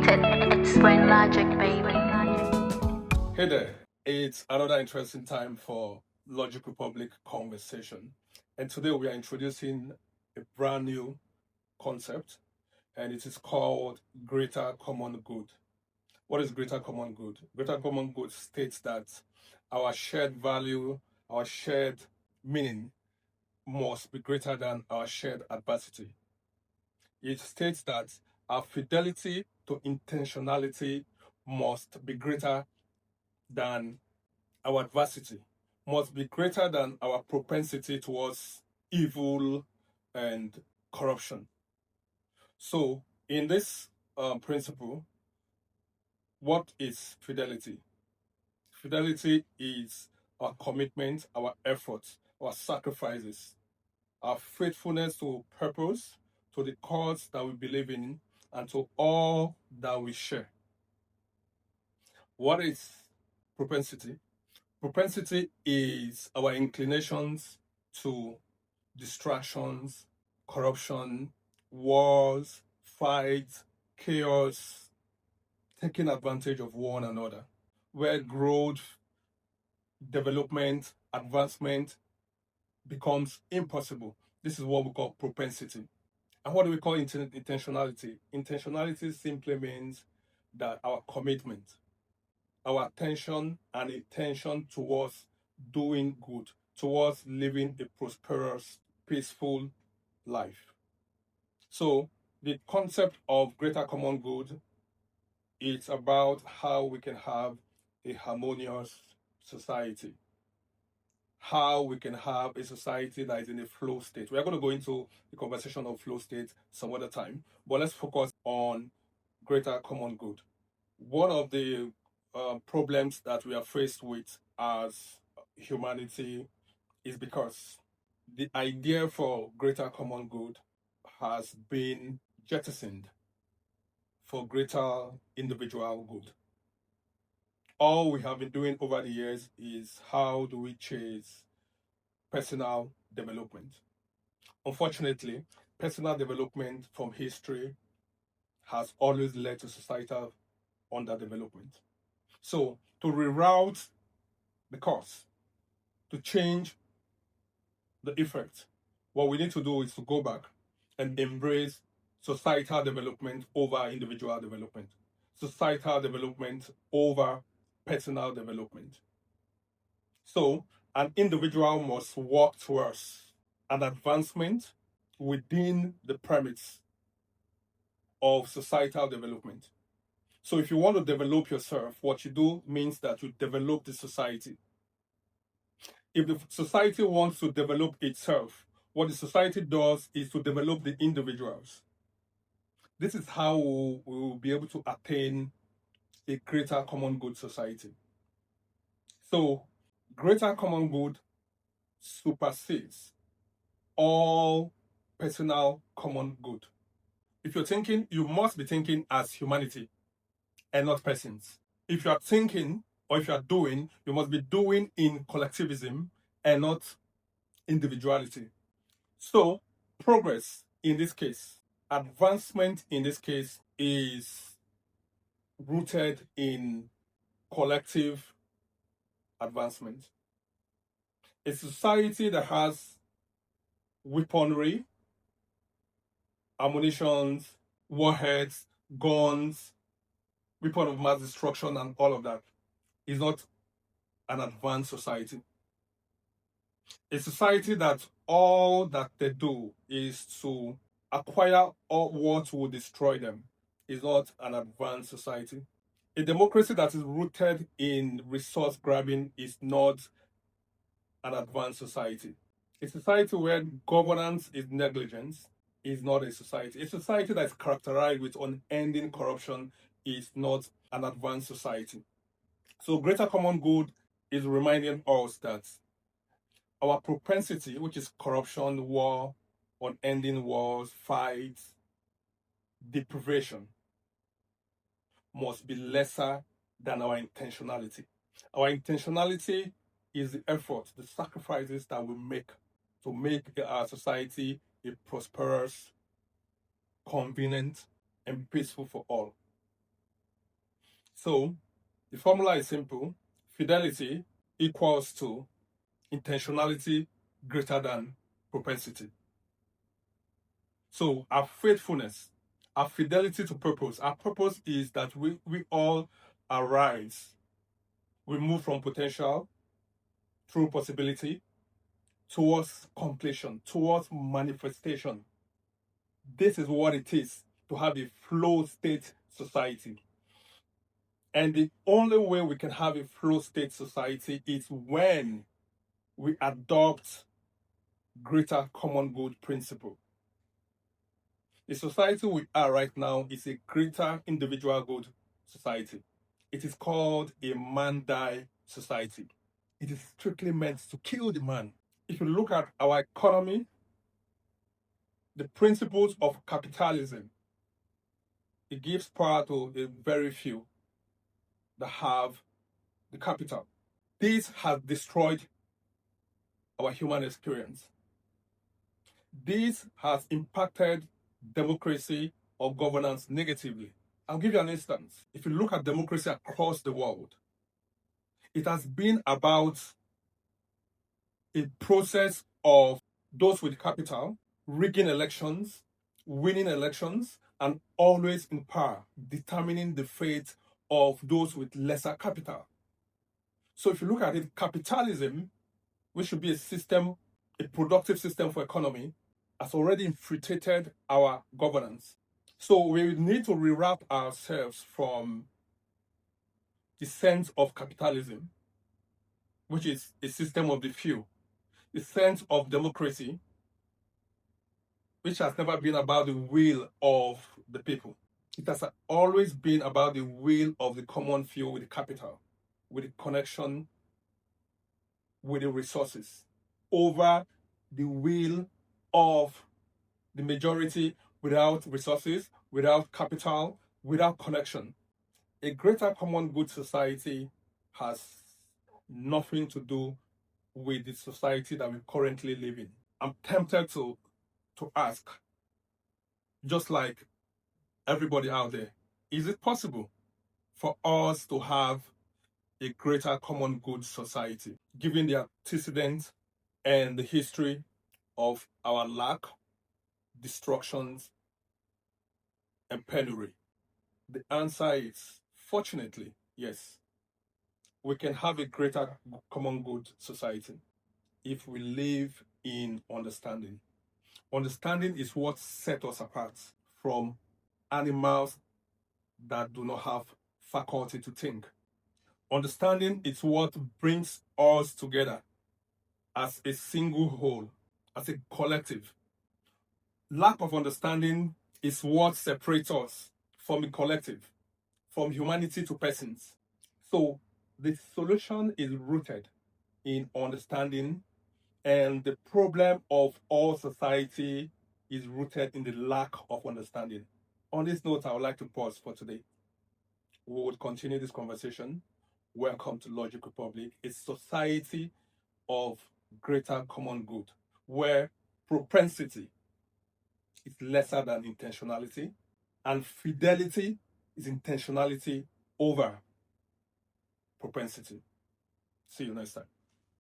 It's brain logic, baby. Hey there, it's another interesting time for Logic Republic conversation. And today we are introducing a brand new concept, and it is called Greater Common Good. What is Greater Common Good? Greater Common Good states that our shared value, our shared meaning must be greater than our shared adversity. It states that our fidelity to intentionality must be greater than our adversity, must be greater than our propensity towards evil and corruption. So, in this principle, what is fidelity? Fidelity is our commitment, our efforts, our sacrifices, our faithfulness to purpose, to the cause that we believe in, and to all that we share. What is propensity? Propensity is our inclinations to distractions, corruption, wars, fights, chaos, taking advantage of one another, where growth, development, advancement becomes impossible. This is what we call propensity. And what do we call intentionality? Intentionality simply means that our commitment, our attention and intention towards doing good, towards living a prosperous, peaceful life. So, the concept of greater common good is about how we can have a harmonious society, how we can have a society that is in a flow state. We are going to go into the conversation of flow state some other time, but let's focus on greater common good. One of the problems that we are faced with as humanity is because the idea for greater common good has been jettisoned for greater individual good. All we have been doing over the years is how do we chase personal development. Unfortunately, personal development from history has always led to societal underdevelopment. So, to reroute the cause, to change the effect, what we need to do is to go back and embrace societal development over individual development, societal development over personal development. So, an individual must work towards an advancement within the premise of societal development. So, if you want to develop yourself, what you do means that you develop the society. If the society wants to develop itself, what the society does is to develop the individuals. This is how we will be able to attain a greater common good society. So, greater common good supersedes all personal common good. If you're thinking, you must be thinking as humanity and not persons. If you are thinking or if you are doing, you must be doing in collectivism and not individuality. So, progress in this case, advancement in this case is rooted in collective advancement. A society that has weaponry, ammunitions, warheads, guns, weapon of mass destruction, and all of that is not an advanced society. A society that all that they do is to acquire all what will destroy them is not an advanced society. A democracy that is rooted in resource grabbing is not an advanced society. A society where governance is negligence is not a society. A society that is characterized with unending corruption is not an advanced society. So, greater common good is reminding us that our propensity, which is corruption, war, unending wars, fights, deprivation, must be lesser than our intentionality. Our intentionality is the effort, the sacrifices that we make to make our society a prosperous, convenient, and peaceful for all. So the formula is simple. Fidelity equals to intentionality greater than propensity. So our faithfulness, our fidelity to purpose, our purpose is that we all arise. We move from potential through possibility towards completion, towards manifestation. This is what it is to have a flow state society. And the only way we can have a flow state society is when we adopt greater common good principle. The society we are right now is a greater individual good society. It is called a man-die society. It is strictly meant to kill the man. If you look at our economy, the principles of capitalism, it gives power to a very few that have the capital. This has destroyed our human experience. This has impacted democracy or governance negatively. I'll give you an instance. If you look at democracy across the world, it has been about a process of those with capital rigging elections, winning elections, and always in power, determining the fate of those with lesser capital. So if you look at it, capitalism, which should be a system, a productive system for economy, has already infiltrated our governance. So we need to rewrap ourselves from the sense of capitalism, which is a system of the few, the sense of democracy, which has never been about the will of the people. It has always been about the will of the common few with the capital, with the connection with the resources, over the will of the majority without resources, without capital, without connection. A greater common good society has nothing to do with the society that we currently live in. I'm tempted to ask, just like everybody out there, is it possible for us to have a greater common good society, given the antecedents and the history of our lack, destructions, and penury? The answer is, fortunately, yes. We can have a greater common good society if we live in understanding. Understanding is what sets us apart from animals that do not have faculty to think. Understanding is what brings us together as a single whole, as a collective. Lack of understanding is what separates us from a collective, from humanity to persons. So the solution is rooted in understanding, and the problem of all society is rooted in the lack of understanding. On this note, I would like to pause for today. We will continue this conversation. Welcome to Logic Republic, a society of greater common good, where propensity is lesser than intentionality, and fidelity is intentionality over propensity. See you next time.